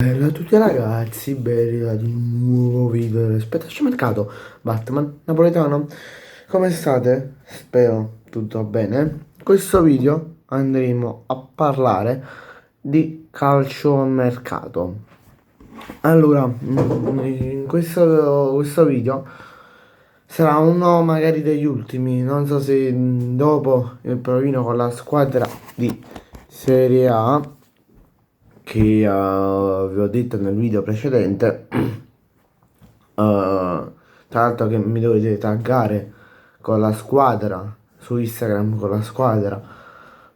Bella a tutti ragazzi, ben arrivati in un nuovo video del Mercato Batman Napoletano. Come state? Spero tutto bene. In questo video andremo a parlare di calciomercato. Allora, in questo video sarà uno magari degli ultimi, non so se dopo il provino con la squadra di Serie A che vi ho detto nel video precedente. Tra l'altro che mi dovete taggare con la squadra su Instagram, con la squadra,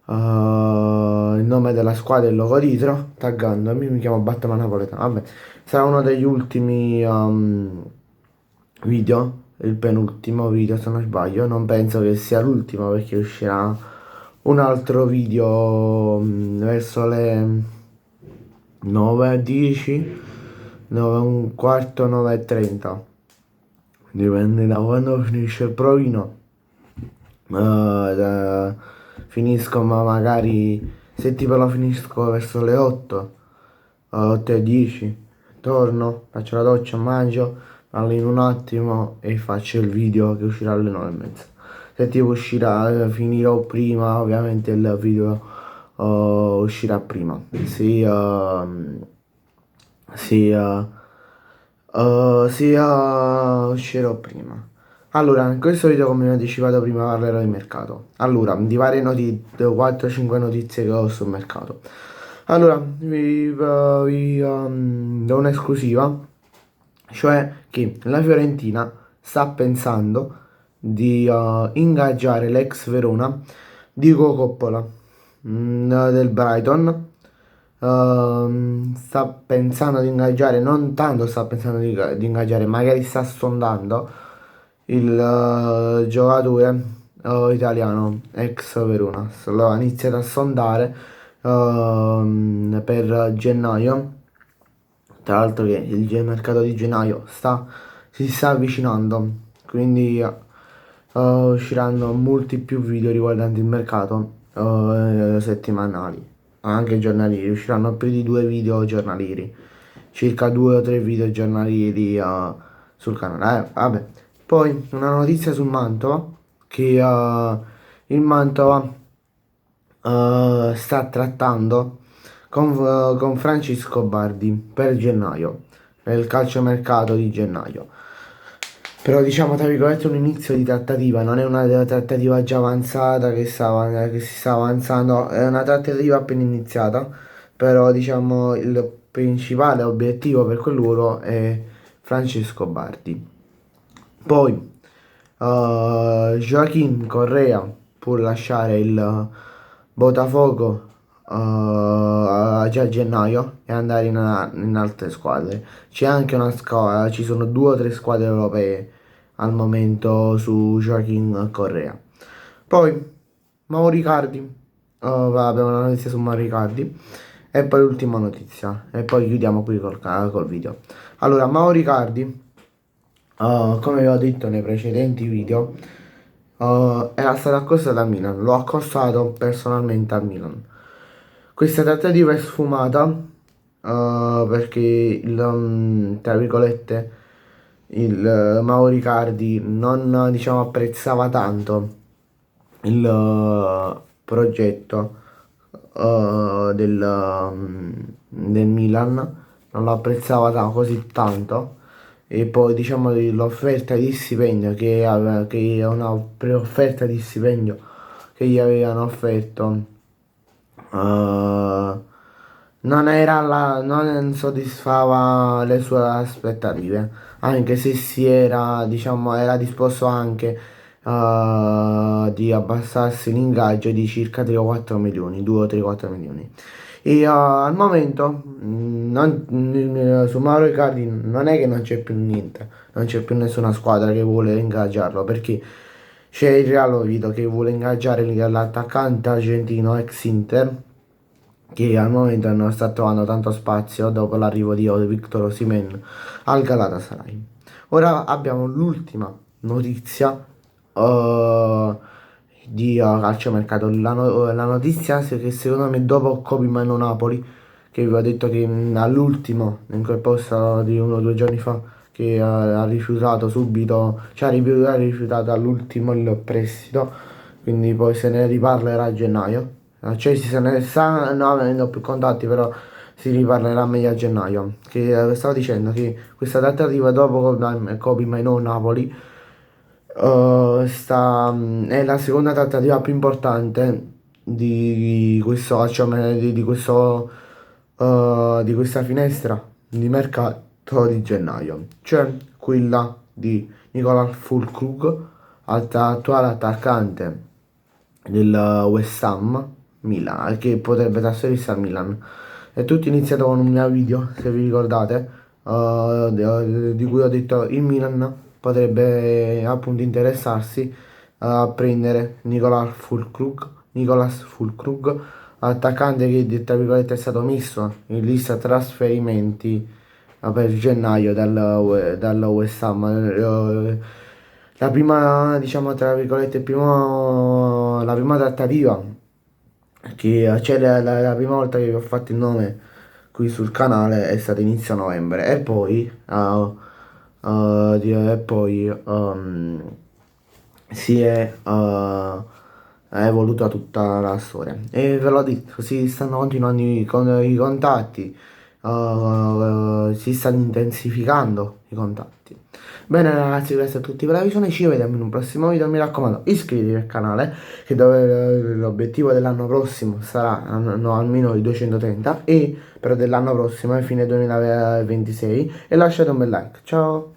il nome della squadra e il logo dietro, taggandomi. Mi chiamo Batman Napoletano. Vabbè, sarà uno degli ultimi video, il penultimo video se non sbaglio. Non penso che sia l'ultimo, perché uscirà un altro video verso le 9:10, 9 un quarto, 9:30. Dipende da quando finisce il provino. Finisco, ma magari se tipo lo finisco verso le 8, 8:10, torno, faccio la doccia, mangio, alleno un attimo e faccio il video che uscirà alle 9:30. Se tipo uscirà, finirò prima, ovviamente il video uscirà prima. Sì, uscirò prima. Allora, in questo video, come vi ho anticipato prima, parlerò di mercato. Allora, di varie notizie, 4-5 notizie che ho sul mercato. Allora, vi do un'esclusiva, cioè che la Fiorentina sta pensando di ingaggiare l'ex Verona Diego Coppola, del Brighton. Sta pensando di ingaggiare, non tanto sta pensando di ingaggiare, magari sta sondando il giocatore italiano ex Verona. Lo ha iniziato a sondare per gennaio. Tra l'altro che il mercato di gennaio si sta avvicinando, quindi usciranno molti più video riguardanti il mercato settimanali, anche giornalieri. Usciranno più di 2 video giornalieri, circa 2 o 3 video giornalieri sul canale. Vabbè. Poi una notizia sul Mantova, che il Mantova sta trattando con Francisco Bardi per gennaio, per il calciomercato di gennaio. Però diciamo tra virgolette un inizio di trattativa, non è una trattativa già avanzata che si sta avanzando, è una trattativa appena iniziata. Però diciamo il principale obiettivo per quel ruolo è Francesco Bardi. Poi Joaquin Correa può lasciare il Botafogo già a gennaio e andare in altre squadre. C'è anche una squadra, ci sono 2 o 3 squadre europee al momento su Joaquin Correa. Poi Mauro Icardi, abbiamo una notizia su Mauro Icardi. E poi l'ultima notizia, e poi chiudiamo qui col video. Allora, Mauro Icardi, come vi ho detto nei precedenti video, era stato accostato a Milan. L'ho accostato personalmente a Milan. Questa trattativa è sfumata perché tra virgolette, il Mauro Icardi non, diciamo, apprezzava tanto il progetto del Milan, non lo apprezzava così tanto. E poi diciamo l'offerta di stipendio che è una preofferta di stipendio che gli avevano offerto, non soddisfava le sue aspettative, anche se si era, diciamo, era disposto anche di abbassarsi l'ingaggio di circa 3 o 4 milioni, 2 o 3 o 4 milioni. E al momento su Mauro Icardi non è che non c'è più niente, non c'è più nessuna squadra che vuole ingaggiarlo, perché c'è il Real Oviedo che vuole ingaggiare l'attaccante argentino ex Inter, che al momento non sta trovando tanto spazio dopo l'arrivo di Victor Osimhen al Galatasaray. Ora abbiamo l'ultima notizia di calciomercato, la notizia che secondo me dopo Kobe Mano Napoli, che vi ho detto che all'ultimo, in quel posto di 1 o 2 giorni fa, che ha rifiutato subito, cioè ha rifiutato all'ultimo il prestito, quindi poi se ne riparlerà a gennaio. Cioè se ne stanno avendo più contatti, però si riparlerà meglio a gennaio. Che stavo dicendo che questa trattativa dopo Kobe Mainoo Napoli è la seconda trattativa più importante di questo, cioè, di questa finestra di mercato di gennaio, cioè quella di Nicola Füllkrug, attuale attaccante del West Ham Milan, che potrebbe trasferirsi al Milan. È tutto iniziato con un mio video, se vi ricordate, di cui ho detto il Milan potrebbe appunto interessarsi a prendere Nicolas Füllkrug, attaccante che tra virgolette è stato messo in lista trasferimenti per gennaio dal West Ham. La prima, diciamo, tra virgolette, la prima trattativa, che cioè la prima volta che ho fatto il nome qui sul canale è stata inizio novembre e poi, è evoluta tutta la storia. E ve l'ho detto, si stanno continuando i contatti, si stanno intensificando i contatti. Bene ragazzi, questo è tutto per la visione, ci vediamo in un prossimo video, mi raccomando iscrivetevi al canale, che dove l'obiettivo dell'anno prossimo sarà almeno i 230 e però dell'anno prossimo è fine 2026 e lasciate un bel like, ciao!